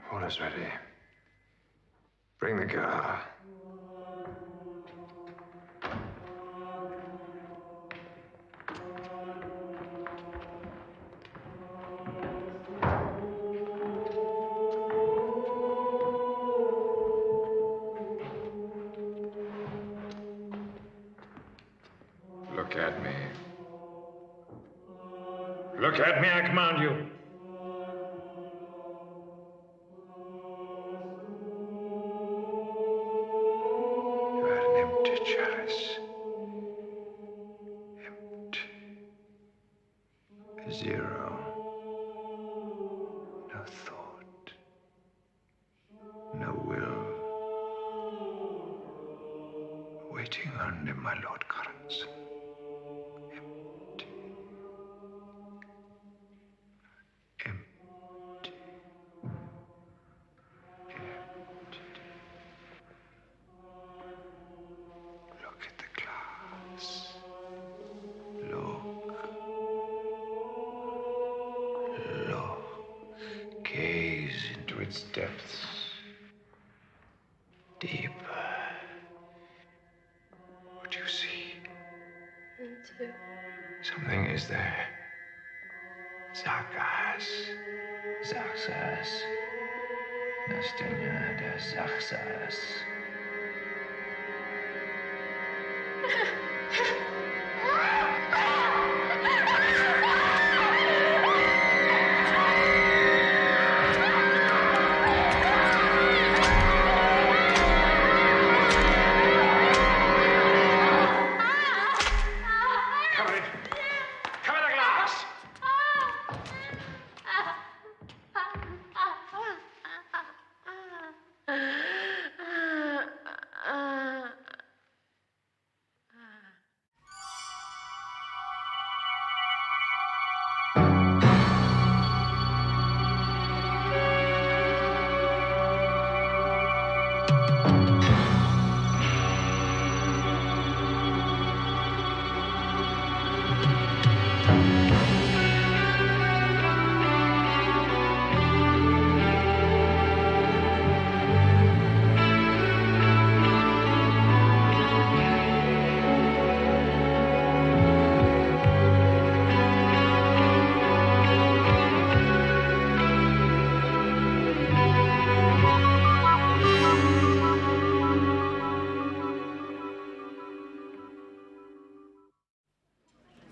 All is ready. Bring the car. Look at me. Look at me, I command you. Chalice. Empty. Zero. No thought. No will. Waiting only my Lord Carson. Empty. Empty. Empty. Look at the glass. Look. Look. Gaze into its depths. Deeper. What do you see? Me too. Something is there. Zakas. Zaxas. Nastenia de Zaxas.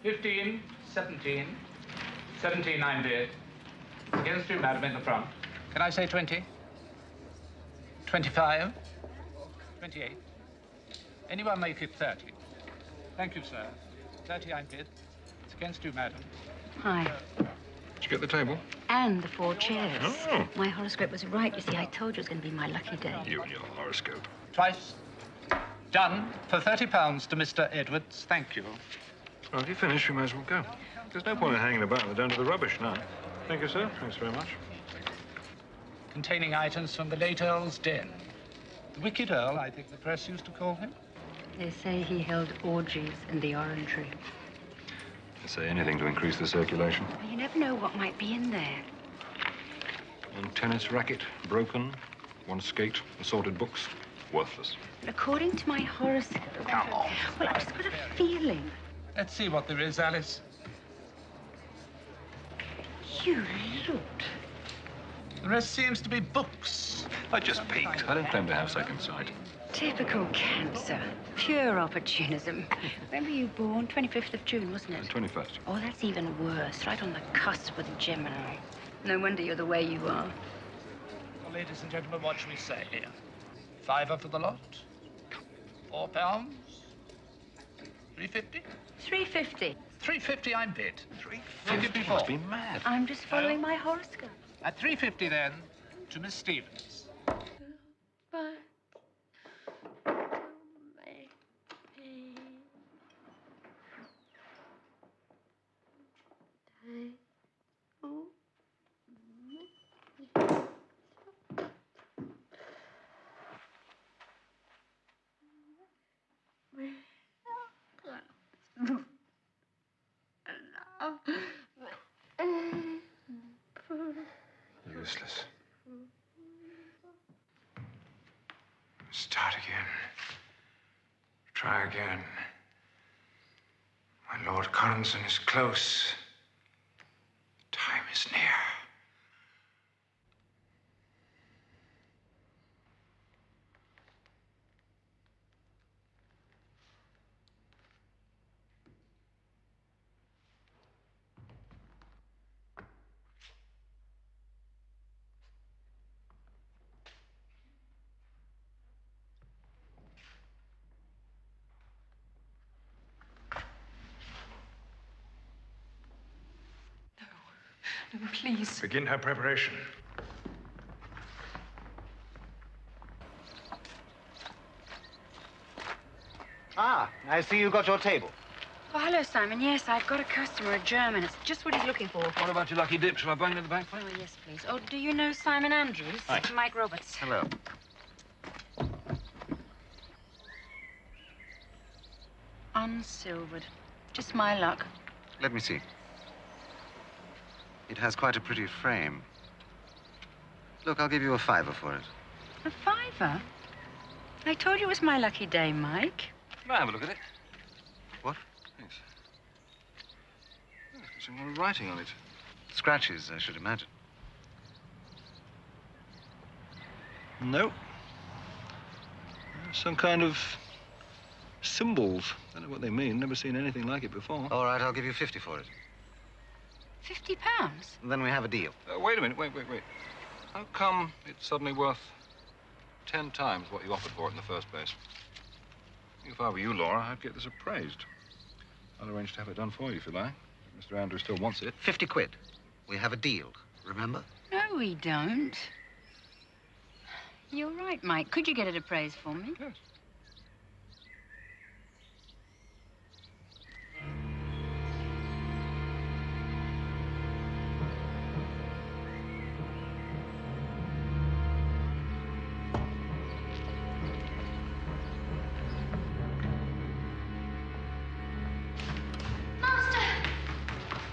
$15, $17, $17.98. Against you, madam, in the front. Can I say 20? 25? 28? Anyone make it 30? Thank you, sir. 30 I bid. It's against you, madam. Hi. Did you get the table? And the 4 chairs. Oh. My horoscope was right. You see, I told you it was going to be my lucky day. You and your horoscope. Twice. Done for £30 to Mr. Edwards. Thank you. Well, if you finish, we might as well go. There's no point in hanging about. They're down to the rubbish now. Thank you, sir. Thanks very much. Containing items from the late Earl's den. The Wicked Earl, I think the press used to call him. They say he held orgies in the Orangery. They say anything to increase the circulation. Well, you never know what might be in there. One tennis racket, broken. One skate, assorted books. Worthless. But according to my horoscope... Come on. Well, I've just got a feeling. Let's see what there is, Alice. You looked. The rest seems to be books. I just peeked. I don't claim to have second sight. Typical Cancer. Pure opportunism. When were you born? 25th of June, wasn't it? 21st. Oh, that's even worse. Right on the cusp with Gemini. No wonder you're the way you are. Well, ladies and gentlemen, what shall we say here? £5 for the lot? £4? £3.50? $3.50. £3.50 I'm bid. $3.50? Must be mad. I'm just following my horoscope. At £3.50 then, to Miss Stevens. Bye. Useless. Start again. Try again. My Lord Choronzon is close. Time is near. No, please. Begin her preparation. Ah, I see you got your table. Oh, hello, Simon. Yes, I've got a customer, a German. It's just what he's looking for. What about your lucky dip? Shall I bang it in the back for you? Oh, yes, please. Oh, do you know Simon Andrews? Hi. Mike Roberts. Hello. Unsilvered. Just my luck. Let me see. It has quite a pretty frame. Look, I'll give you a $5 for it. A $5? I told you it was my lucky day, Mike. Can I have a look at it? What? Yes. There's some more writing on it. Scratches, I should imagine. No. Some kind of symbols. Don't know what they mean. Never seen anything like it before. All right, I'll give you 50 for it. £50? And then we have a deal. Wait a minute. Wait. How come it's suddenly worth 10 times what you offered for it in the first place? If I were you, Laura, I'd get this appraised. I'll arrange to have it done for you if you like. If Mr. Andrews still wants it. 50 quid. We have a deal, remember? No, we don't. You're right, Mike. Could you get it appraised for me? Yes.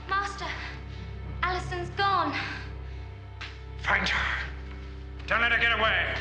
Master! Alison's gone. Find her. Don't let her get away.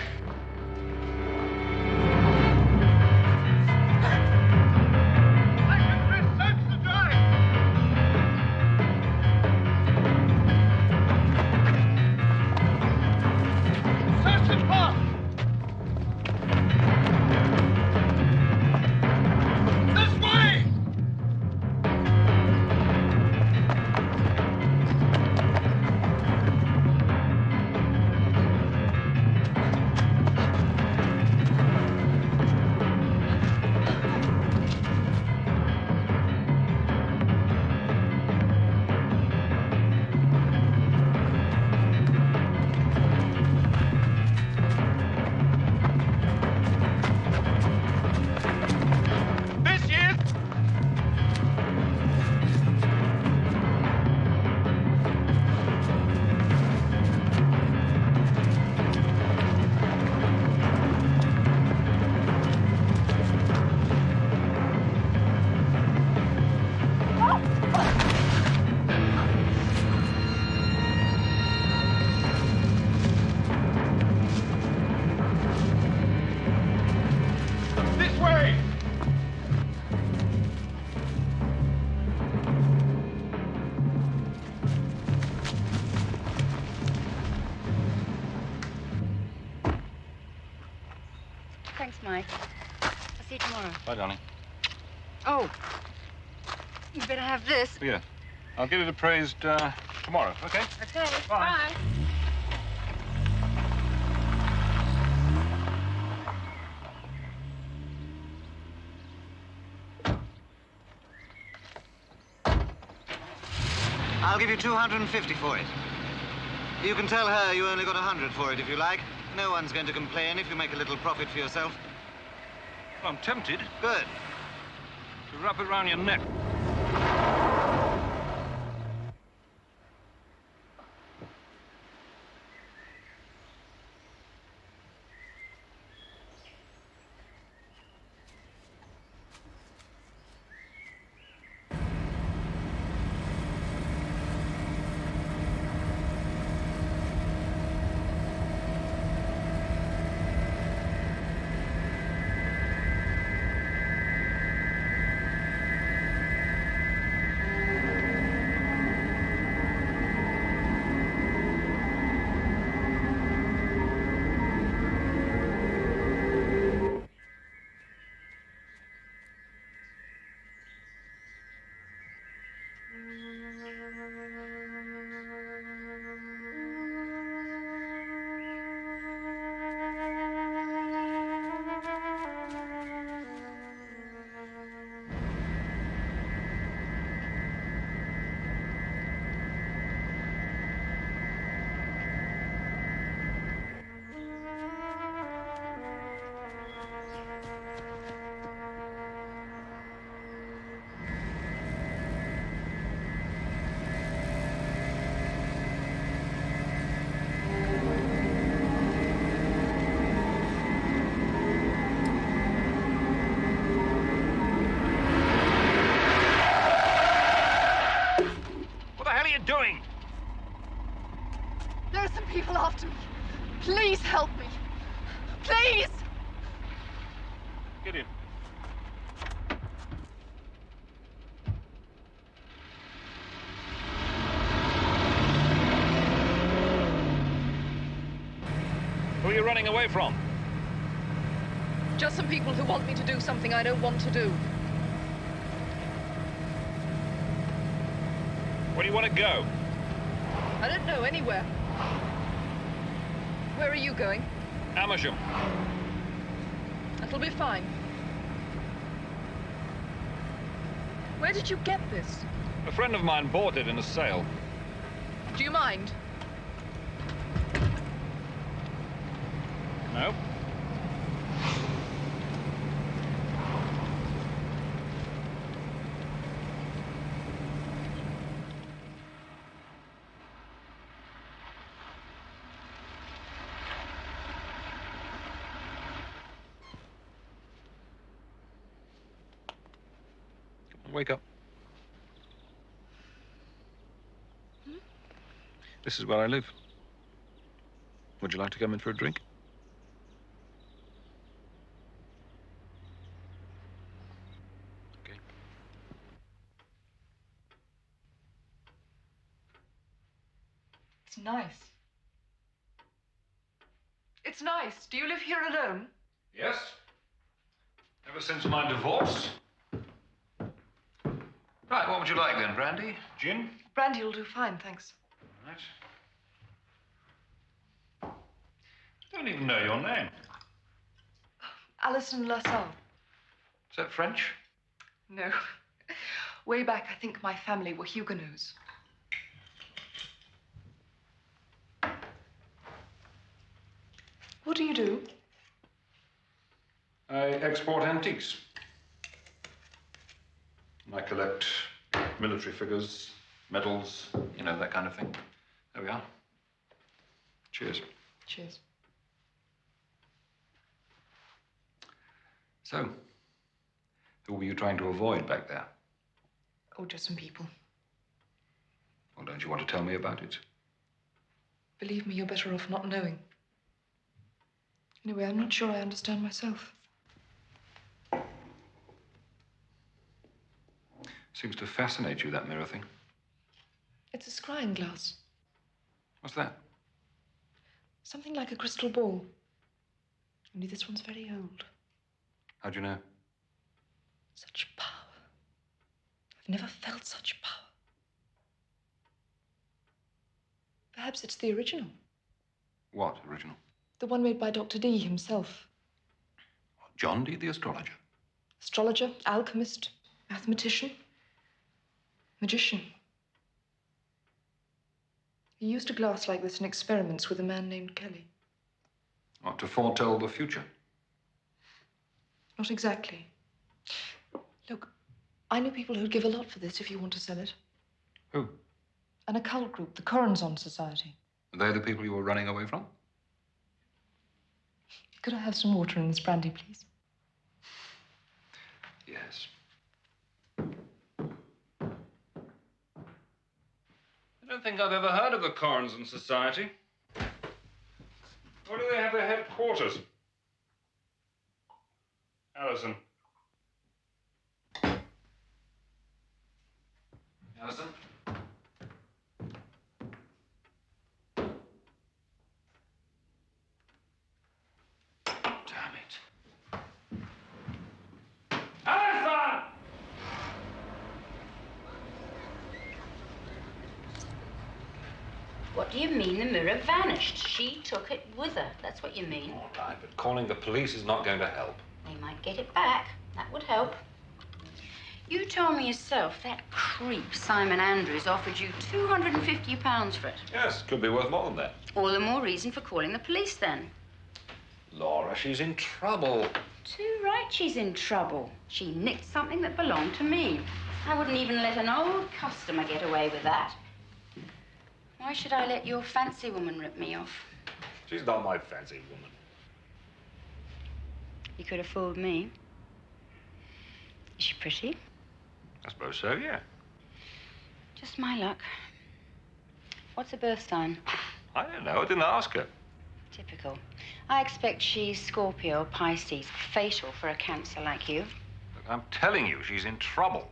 Thanks, Mike. I'll see you tomorrow. Bye, darling. Oh, you better have this. Yeah. I'll get it appraised tomorrow, okay? Okay, Bye. bye. I'll give you 250 for it. You can tell her you only got 100 for it if you like. No one's going to complain if you make a little profit for yourself. Well, I'm tempted Good. to wrap it around your neck. Doing? There are some people after me. Please help me. Please! Get in. Who are you running away from? Just some people who want me to do something I don't want to do. Where do you want to go? I don't know, anywhere. Where are you going? Amersham. That'll be fine. Where did you get this? A friend of mine bought it in a sale. Do you mind? No? Wake up. This is where I live. Would you like to come in for a drink? Okay. It's nice. It's nice. Do you live here alone? Yes. Ever since my divorce. Right, what would you like then? Brandy? Gin? Brandy will do fine, thanks. Right. I don't even know your name. Alison LaSalle. Is that French? No. Way back, I think my family were Huguenots. What do you do? I export antiques. I collect military figures, medals, you know, that kind of thing. There we are. Cheers. Cheers. So, who were you trying to avoid back there? Oh, just some people. Well, don't you want to tell me about it? Believe me, you're better off not knowing. Anyway, I'm not sure I understand myself. Seems to fascinate you, that mirror thing. It's a scrying glass. What's that? Something like a crystal ball. Only this one's very old. How'd you know? Such power. I've never felt such power. Perhaps it's the original. What original? The one made by Dr. Dee himself. John Dee, the astrologer. Astrologer, alchemist, mathematician, magician. He used a glass like this in experiments with a man named Kelly. What, to foretell the future? Not exactly. Look, I know people who'd give a lot for this if you want to sell it. Who? An occult group, the Choronzon Society. Are they the people you were running away from? Could I have some water in this brandy, please? Yes. I don't think I've ever heard of the Choronzon Society. Where do they have their headquarters? Allison. Allison? Damn it. Allison! What do you mean the mirror vanished? She took it with her. That's what you mean. All right, but calling the police is not going to help. They might get it back. That would help. You told me yourself that creep Simon Andrews offered you £250 for it. Yes, could be worth more than that. All the more reason for calling the police then. Laura, she's in trouble. Too right she's in trouble. She nicked something that belonged to me. I wouldn't even let an old customer get away with that. Why should I let your fancy woman rip me off? She's not my fancy woman. You could have fooled me. Is she pretty? I suppose so, yeah. Just my luck. What's her birth sign? I don't know. I didn't ask her. Typical. I expect she's Scorpio or Pisces. Fatal for a Cancer like you. Look, I'm telling you, she's in trouble.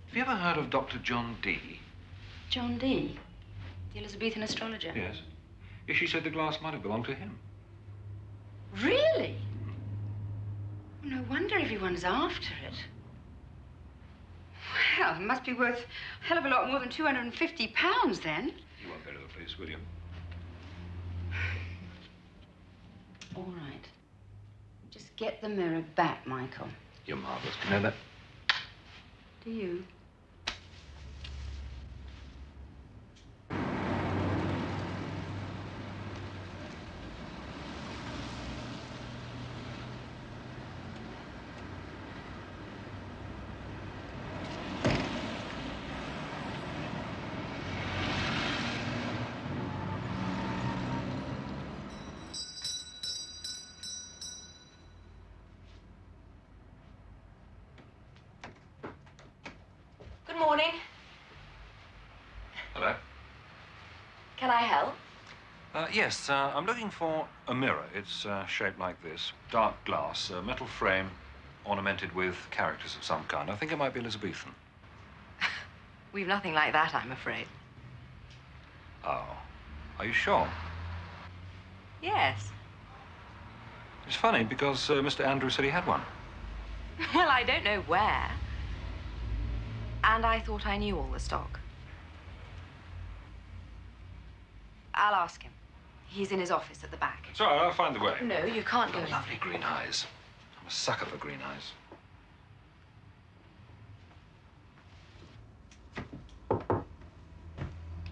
Have you ever heard of Dr. John Dee? John Dee? The Elizabethan astrologer? Yes. Yes, she said the glass might have belonged to him. Really? No wonder everyone's after it. Well, it must be worth a hell of a lot more than £250 then. You won't go to the police, will you? All right. Just get the mirror back, Michael. You're marvelous. Do you know that? Do you? Good morning. Hello? Can I help? Yes, I'm looking for a mirror. It's shaped like this. Dark glass, metal frame, ornamented with characters of some kind. I think it might be Elizabethan. We've nothing like that, I'm afraid. Oh. Are you sure? Yes. It's funny because Mr. Andrews said he had one. Well, I don't know where. And I thought I knew all the stock. I'll ask him. He's in his office at the back. It's all right, I'll find the way. No, you can't go. Lovely green eyes. I'm a sucker for green eyes.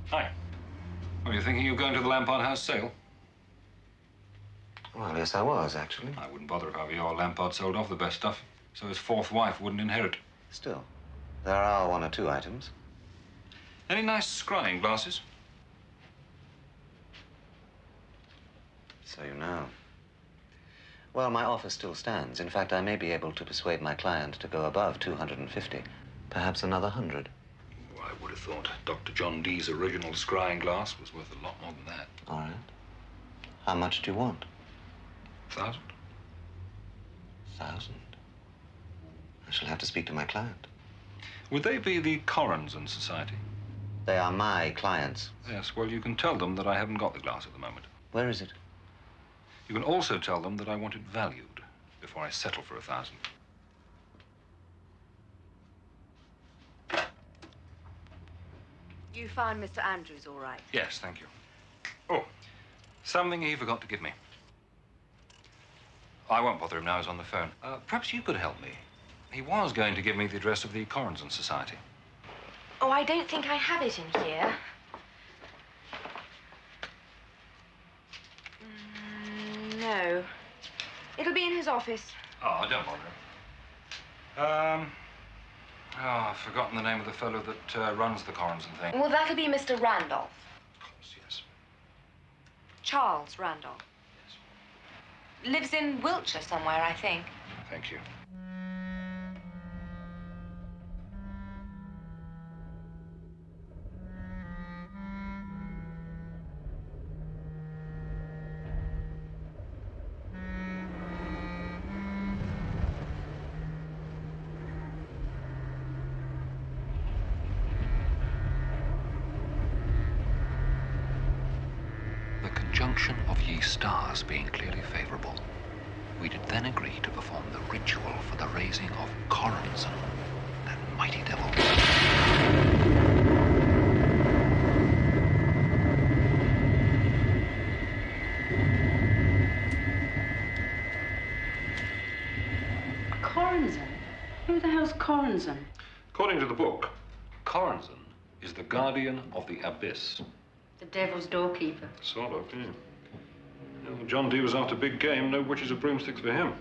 Hi. Were you thinking of going to the Lampard House sale? Well, yes, I was, actually. I wouldn't bother if I were you. Lampard sold off the best stuff, so his fourth wife wouldn't inherit. Still, there are one or two items. Any nice scrying glasses? So you know. Well, my offer still stands. In fact, I may be able to persuade my client to go above 250, perhaps another 100. Well, I would have thought Dr. John Dee's original scrying glass was worth a lot more than that. All right. How much do you want? 1,000? 1,000. I shall have to speak to my client. Would they be the Choronzon Society? They are my clients. Yes, well, you can tell them that I haven't got the glass at the moment. Where is it? You can also tell them that I want it valued before I settle for 1,000. You found Mr. Andrews all right? Yes, thank you. Oh, something he forgot to give me. I won't bother him now. He's on the phone. Perhaps you could help me. He was going to give me the address of the Choronzon Society. Oh, I don't think I have it in here. No. It'll be in his office. Oh, don't bother. I've forgotten the name of the fellow that runs the Choronzon thing. Well, that'll be Mr. Randolph. Of course, yes. Charles Randolph. Yes. Lives in Wiltshire somewhere, I think. Thank you. Conjunction of ye stars being clearly favorable, we did then agree to perform the ritual for the raising of Choronzon, that mighty devil. Choronzon? Who the hell's Choronzon? According to the book, Choronzon is the guardian of the abyss. The devil's doorkeeper. Sort of, yeah. Well, John Dee was after big game. No witches or broomsticks for him.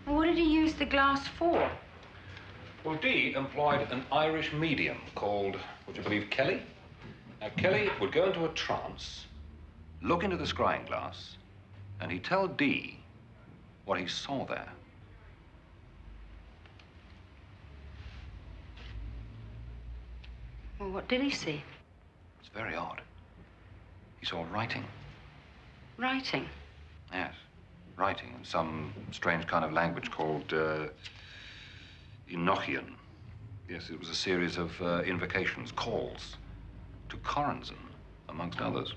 Well, what did he use the glass for? Well, Dee employed an Irish medium called, would you believe, Kelly? Now, Kelly would go into a trance, look into the scrying glass, and he'd tell Dee what he saw there. Well, what did he see? It's very odd. He saw writing. Writing? Yes, writing in some strange kind of language called Enochian. Yes, it was a series of invocations, calls to Choronzon, amongst others.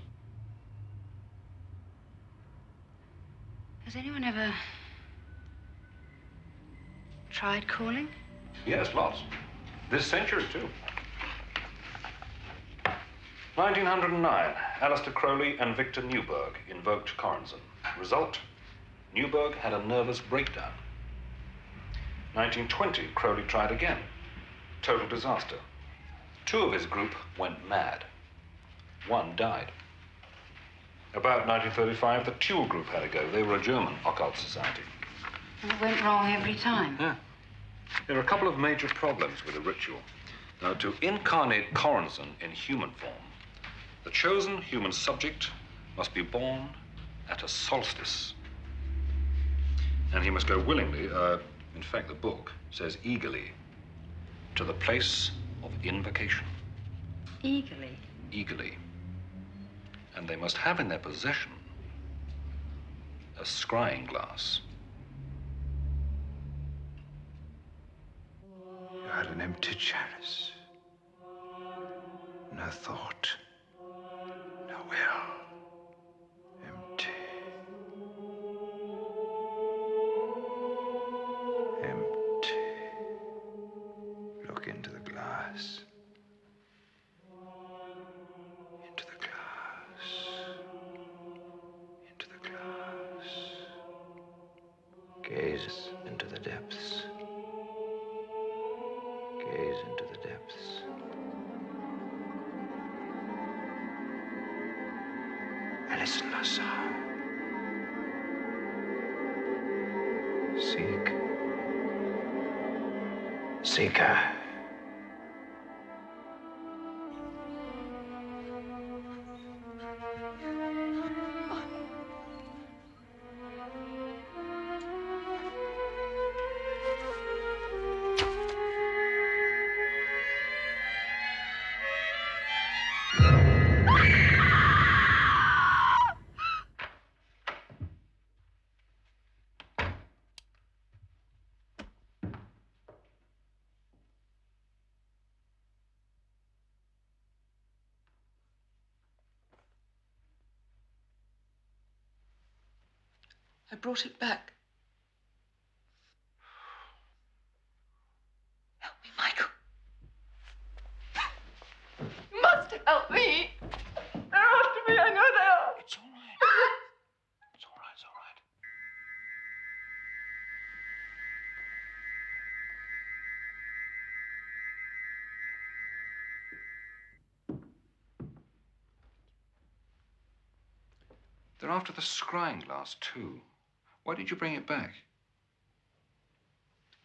Has anyone ever tried calling? Yes, lots. This century, too. 1909, Alistair Crowley and Victor Newberg invoked Choronzon. Result, Newberg had a nervous breakdown. 1920, Crowley tried again. Total disaster. 2 of his group went mad. 1 died. About 1935, the Tulle group had a go. They were a German occult society. And it went wrong every time. Yeah. There are a couple of major problems with the ritual. Now, to incarnate Choronzon in human form, the chosen human subject must be born at a solstice. And he must go willingly, in fact, the book says eagerly, to the place of invocation. Eagerly? Eagerly. And they must have in their possession a scrying glass. You had an empty chalice. No thought. No will. Empty. Empty. Look into the glass. Into the glass. Into the glass. Gaze into the depths. Gaze into the depths. And listen to sound. Seek. Seek her. I brought it back. Help me, Michael. You must help me. They're after me. I know they are. It's all right. It's all right. It's all right. They're after the scrying glass, too. Why did you bring it back?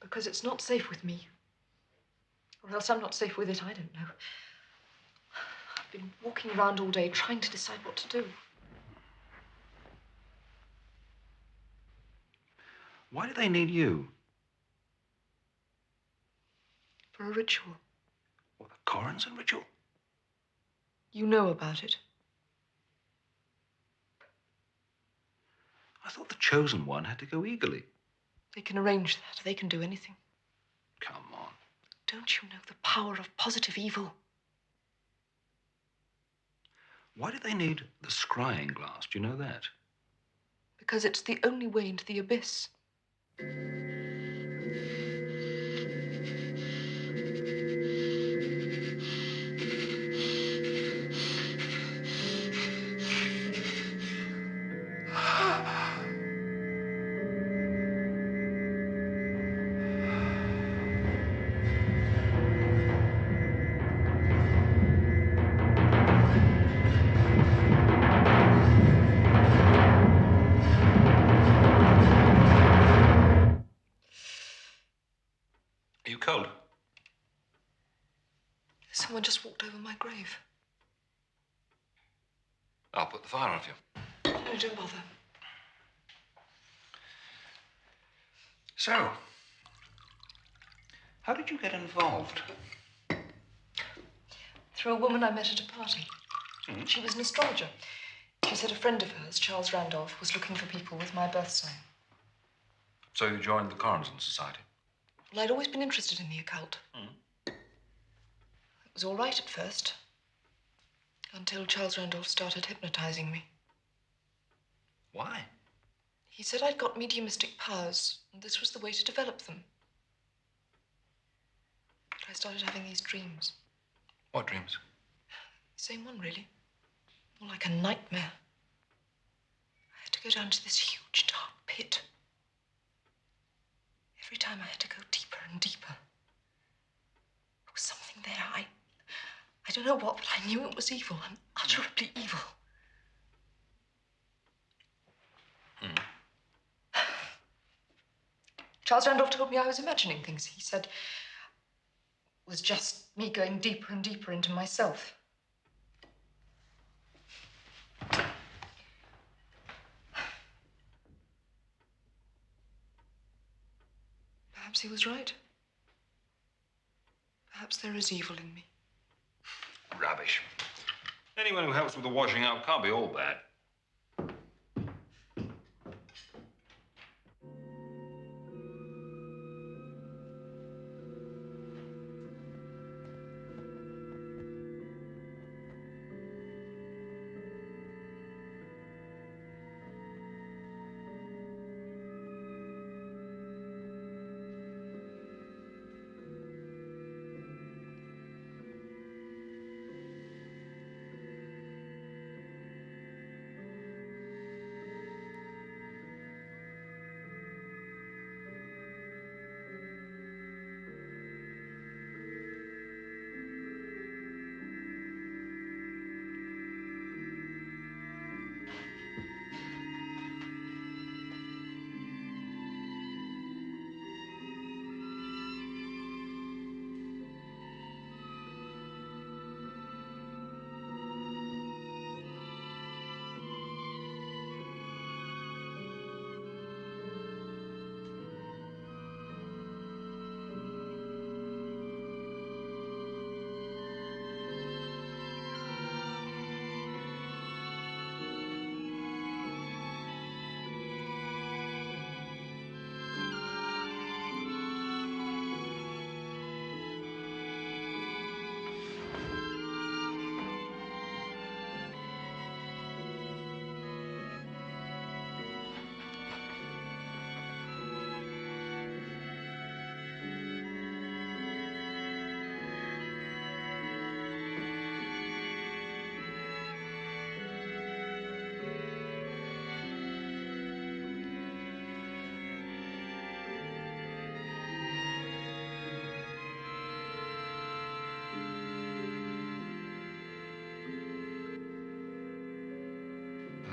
Because it's not safe with me. Or else I'm not safe with it, I don't know. I've been walking around all day trying to decide what to do. Why do they need you? For a ritual. What, the Choronzon ritual? You know about it. I thought the chosen one had to go eagerly. They can arrange that. They can do anything. Come on. Don't you know the power of positive evil? Why do they need the scrying glass? Do you know that? Because it's the only way into the abyss. Are you cold? Someone just walked over my grave. I'll put the fire on for you. No, don't bother. So, how did you get involved? Through a woman I met at a party. Mm-hmm. She was an astrologer. She said a friend of hers, Charles Randolph, was looking for people with my birth sign. So you joined the Carson Society? Well, I'd always been interested in the occult. It was all right at first. Until Charles Randolph started hypnotizing me. Why? He said I'd got mediumistic powers, and this was the way to develop them. But I started having these dreams. What dreams? Same one, really. More like a nightmare. I had to go down to this huge, dark pit. Every time I had to go deeper and deeper. There was something there. I don't know what, but I knew it was evil, unutterably evil. Charles Randolph told me I was imagining things. He said it was just me going deeper and deeper into myself. Perhaps he was right. Perhaps there is evil in me. Rubbish. Anyone who helps with the washing up can't be all bad.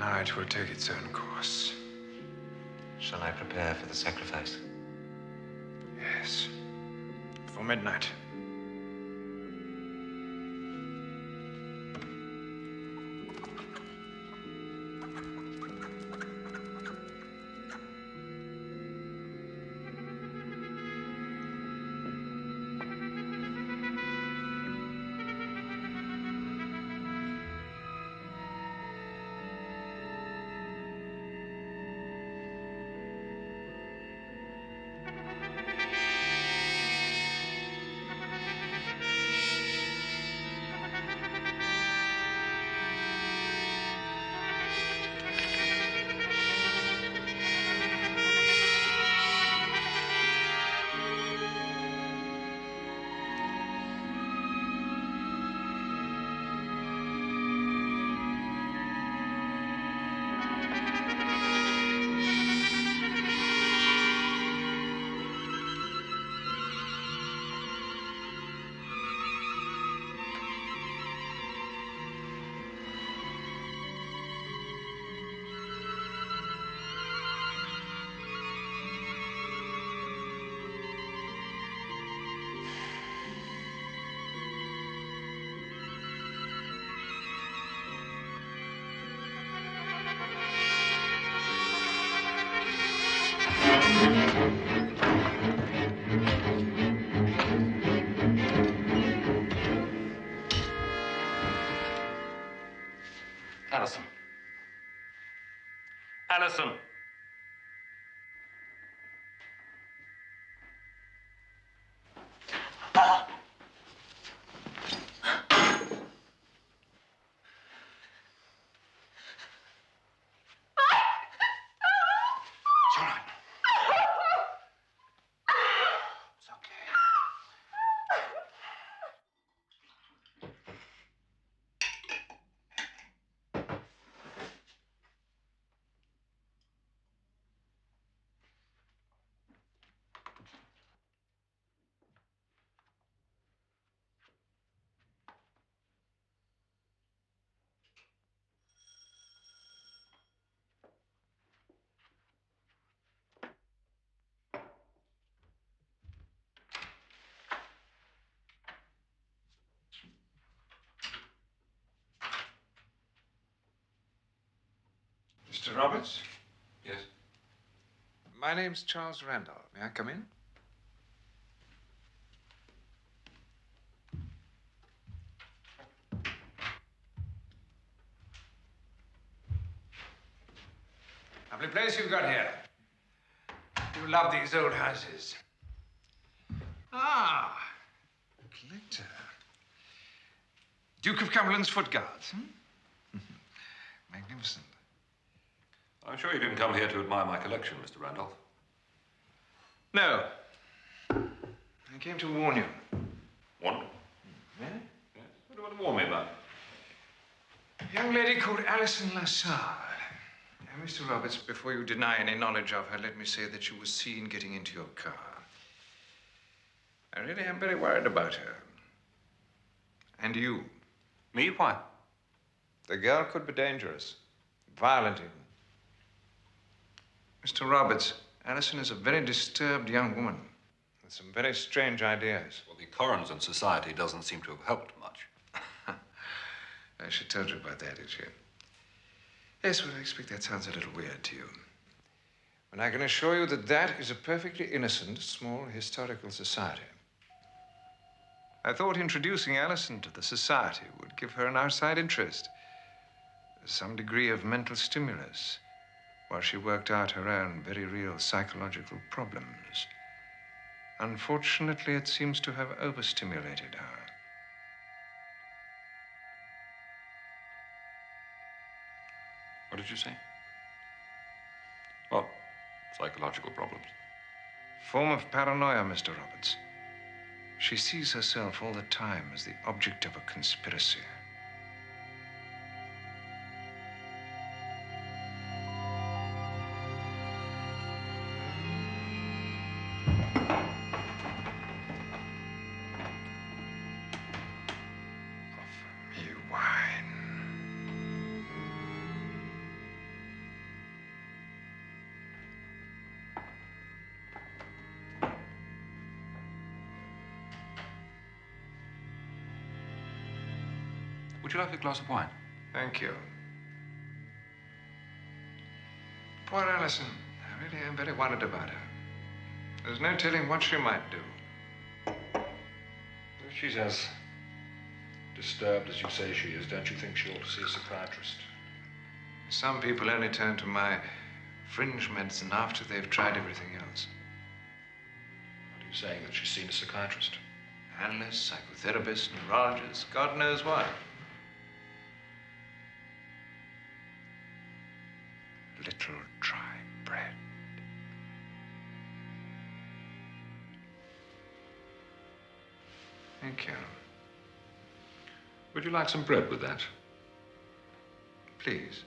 Night will take its own course. Shall I prepare for the sacrifice? Yes. For midnight. Allison. Allison! It's all right. It's okay. Mr. Roberts? Yes? My name's Charles Randall. May I come in? Lovely place you've got here. You love these old houses. Ah, glitter. Duke of Cumberland's Foot Guards, Magnificent. I'm sure you didn't come here to admire my collection, Mr. Randolph. No. I came to warn you. Warn? Yeah? Yes. What do you want to warn me about? A young lady called Alison LaSalle. Now, Mr. Roberts, before you deny any knowledge of her, let me say that she was seen getting into your car. I really am very worried about her. And you. Me? Why? The girl could be dangerous. Violent, even. Mr. Roberts, Alison is a very disturbed young woman with some very strange ideas. Well, the Choronzon society doesn't seem to have helped much. She told you about that, did she? Yes, well, I expect that sounds a little weird to you. But I can assure you that that is a perfectly innocent, small historical society. I thought introducing Alison to the society would give her an outside interest, some degree of mental stimulus, while she worked out her own very real psychological problems. Unfortunately, it seems to have overstimulated her. What did you say? Well, psychological problems. Form of paranoia, Mr. Roberts. She sees herself all the time as the object of a conspiracy. Offer me wine. Would you like a glass of wine? Thank you. Poor Alison. I really am very worried about her. There's no telling what she might do. If she's as disturbed as you say she is, don't you think she ought to see a psychiatrist? Some people only turn to my fringe medicine after they've tried everything else. What are you saying, that she's seen a psychiatrist? Analysts, psychotherapists, neurologists, God knows what. Little dry bread. Thank you. Would you like some bread with that? Please.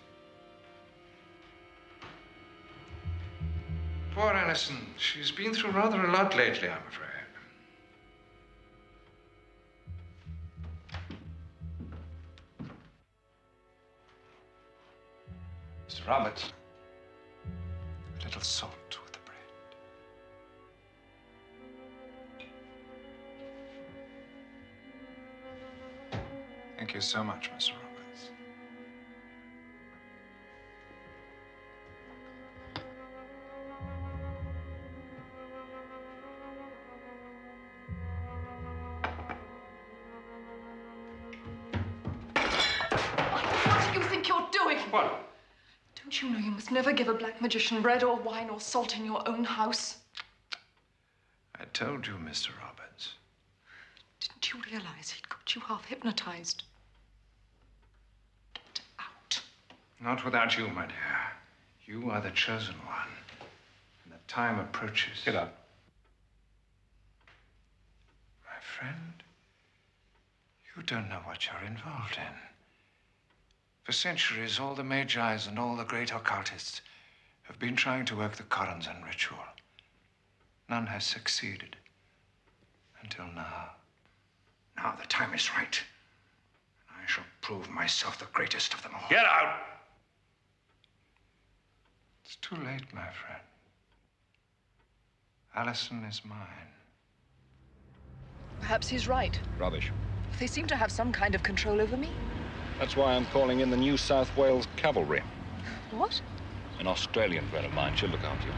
Poor Alison. She's been through rather a lot lately, I'm afraid. Mr. Roberts. A little salt with the bread. Thank you so much, Mr. Roberts. What do you think you're doing? What? Don't you know you must never give a black magician bread or wine or salt in your own house? I told you, Mr. Roberts. Didn't you realize he'd got you half hypnotized? Get out. Not without you, my dear. You are the chosen one. And the time approaches. Get up. My friend, you don't know what you're involved in. For centuries, all the Magi's and all the great occultists have been trying to work the Choronzon ritual. None has succeeded. Until now. Now the time is right. I shall prove myself the greatest of them all. Get out! It's too late, my friend. Alison is mine. Perhaps he's right. Rubbish. They seem to have some kind of control over me. That's why I'm calling in the New South Wales Cavalry. What? An Australian friend of mine. She'll look after you.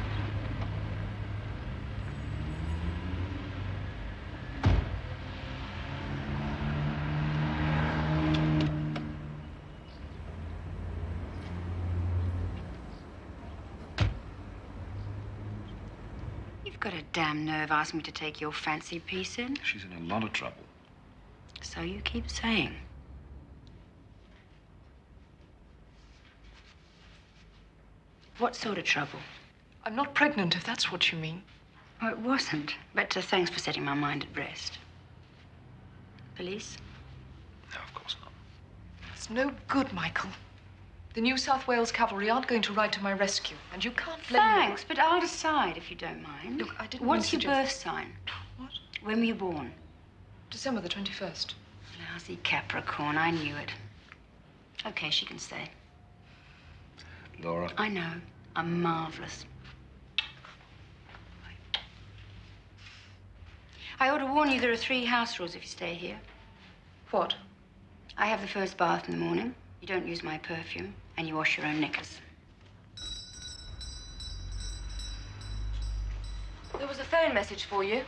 You've got a damn nerve asking me to take your fancy piece in. She's in a lot of trouble. So you keep saying. What sort of trouble? I'm not pregnant, if that's what you mean. Oh, it wasn't. But thanks for setting my mind at rest. Police? No, of course not. It's no good, Michael. The New South Wales Cavalry aren't going to ride to my rescue, and you can't blame me. Thanks, but I'll decide if you don't mind. Look, I didn't What's mean your to birth sign? What? When were you born? December the 21st. Lousy Capricorn, I knew it. Okay, she can stay. Laura. I know. I'm marvelous. I ought to warn you there are 3 house rules if you stay here. What? I have the first bath in the morning. You don't use my perfume, and you wash your own knickers. There was a phone message for you.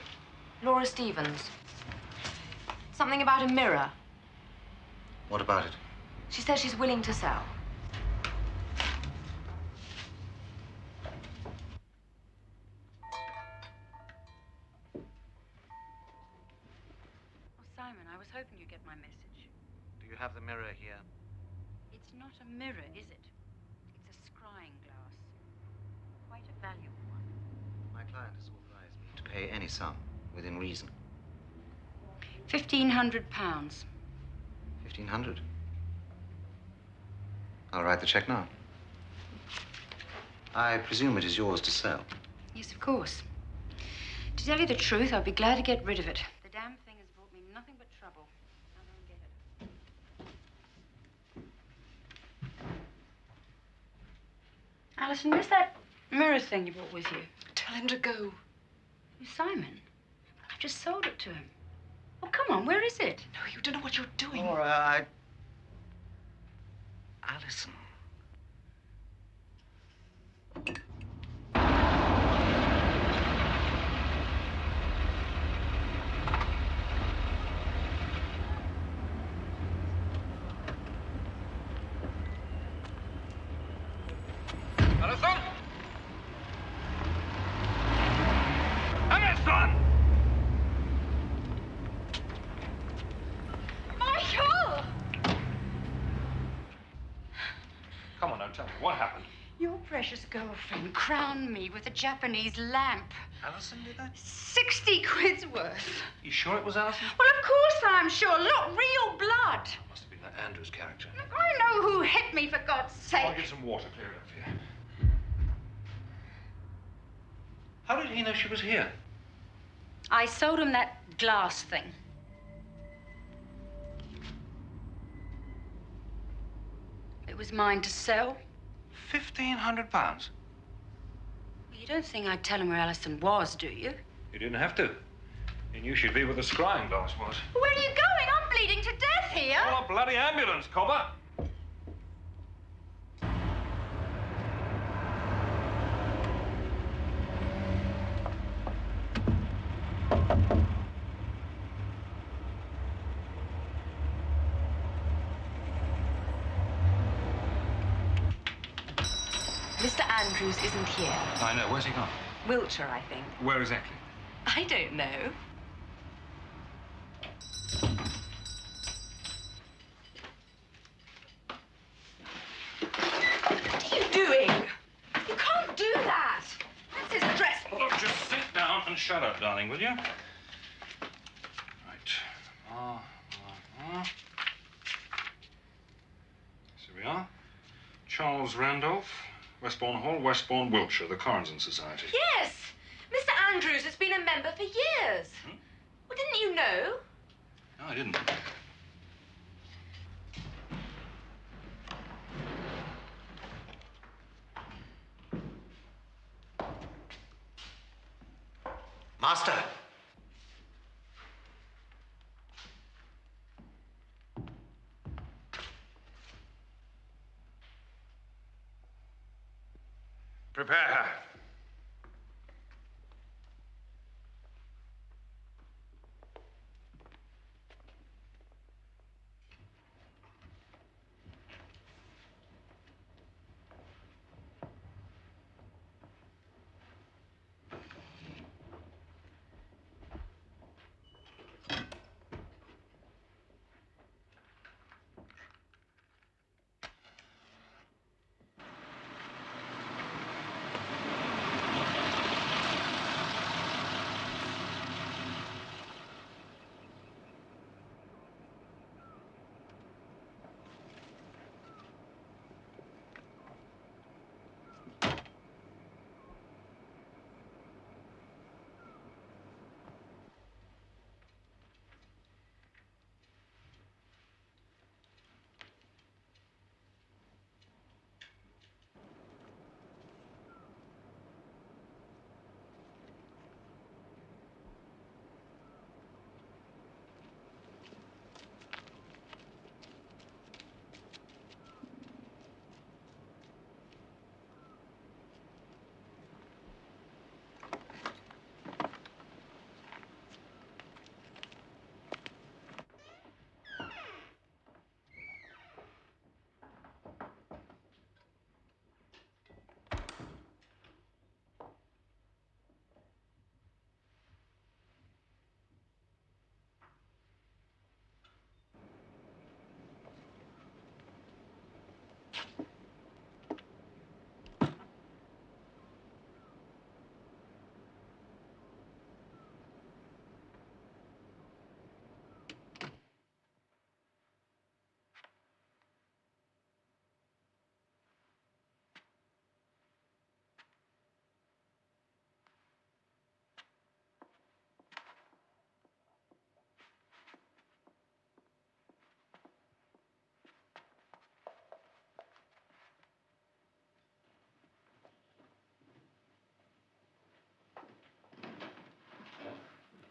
Laura Stevens. Something about a mirror. What about it? She says she's willing to sell. Oh, Simon, I was hoping you'd get my message. Do you have the mirror here? It's not a mirror, is it? It's a scrying glass. Quite a valuable one. My client has authorized me to pay any sum within reason. £1,500. 1,500. I'll write the check now. I presume it is yours to sell. Yes, of course. To tell you the truth, I'd be glad to get rid of it. The damn thing has brought me nothing but trouble. I don't get it. Alison, where's that mirror thing you brought with you? Tell him to go. Simon, I've just sold it to him. Oh, come on, where is it? No, you don't know what you're doing. Laura, Allison. Allison! Allison! Michael! Come on now, tell me, what happened? Your precious girlfriend crowned me with a Japanese lamp. Allison did that? 60 quid's worth. You sure it was Allison? Well, of course I'm sure. Look, real blood. Must have been that Andrews character. Look, I know who hit me, for God's sake. I'll get some water, clear it up here. How did he know she was here? I sold him that glass thing. It was mine to sell. £1,500. You don't think I'd tell him where Alison was, do you? You didn't have to. He knew she'd be where the scrying glass was. Where are you going? I'm bleeding to death here. Call a bloody ambulance, cobber! Mr. Andrews isn't here. I know. Where's he gone? Wiltshire, I think. Where exactly? I don't know. What are you doing? You can't do that. That's his dress book. Look, just sit down and shut up, darling, will you? Right. So we are. Charles Randolph, Westbourne Hall, Westbourne, Wiltshire, the Choronzon Society. Yes. Mr. Andrews has been a member for years. Well, didn't you know? No, I didn't. Master! Prepare her.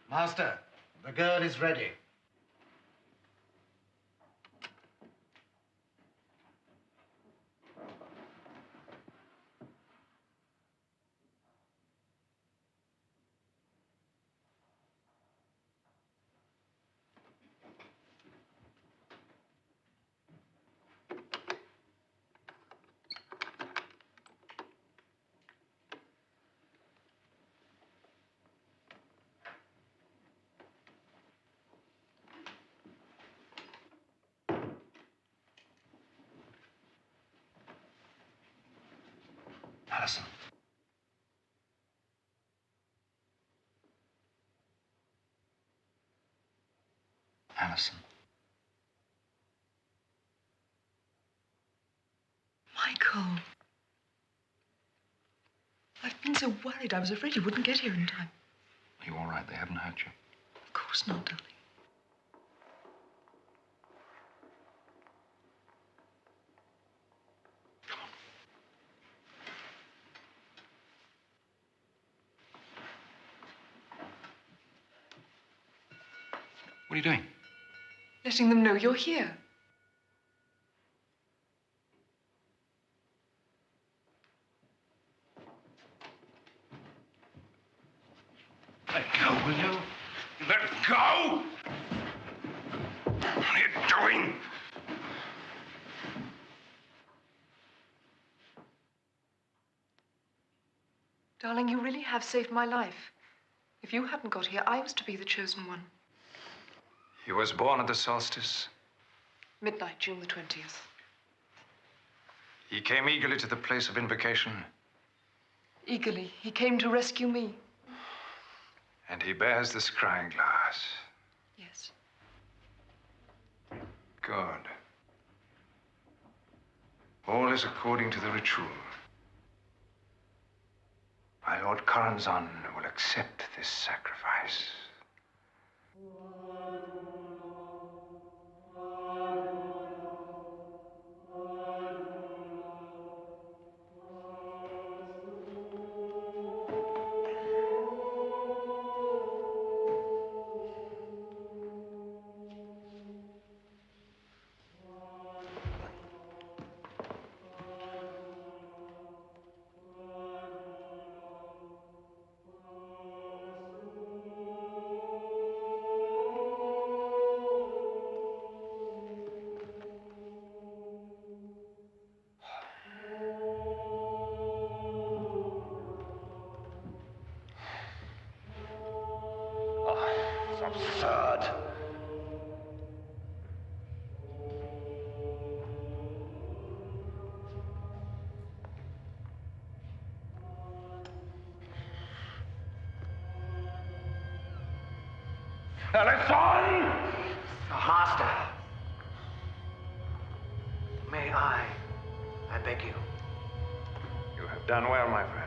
Master, the girl is ready. Alison. Michael. I've been so worried. I was afraid you wouldn't get here in time. Are you all right? They haven't hurt you? Of course not, darling. What are you doing? Letting them know you're here. Let go, will you? Let go! What are you doing? Darling, you really have saved my life. If you hadn't got here, I was to be the chosen one. He was born at the solstice. Midnight, June the 20th. He came eagerly to the place of invocation. Eagerly, he came to rescue me. And he bears the scrying glass. Yes. Good. All is according to the ritual. My Lord Choronzon will accept this sacrifice. Absurd. Alison! Master. May I beg you. You have done well, my friend.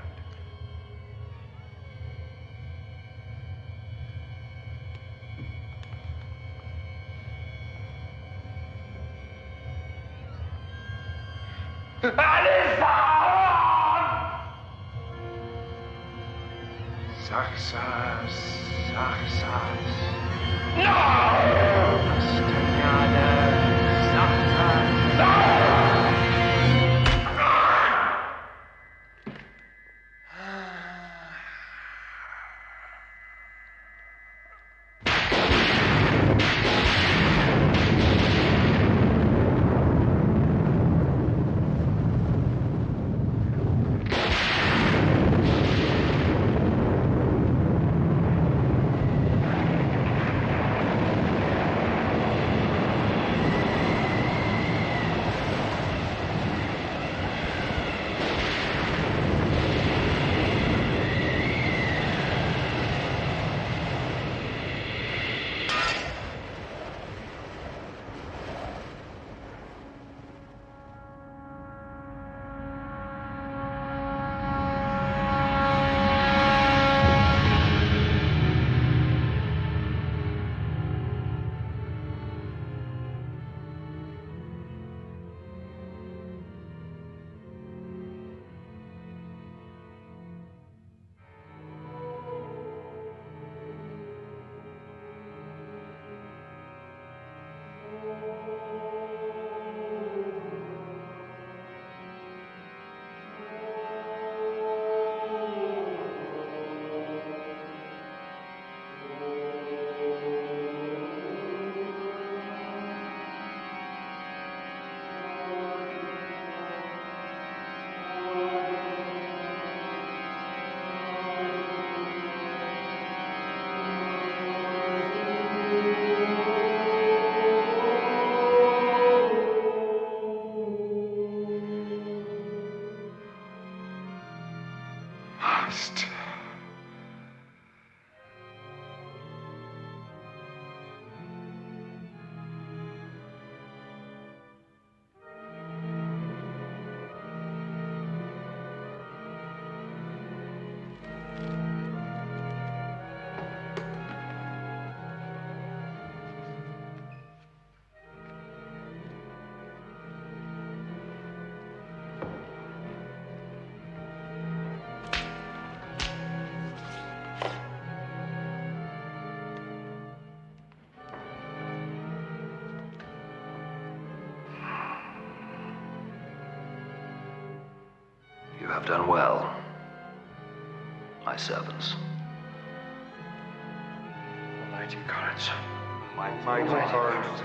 Saxas, saxas. No! Castagnada, saxas. done well. My servants. Mighty cards. Mighty cards.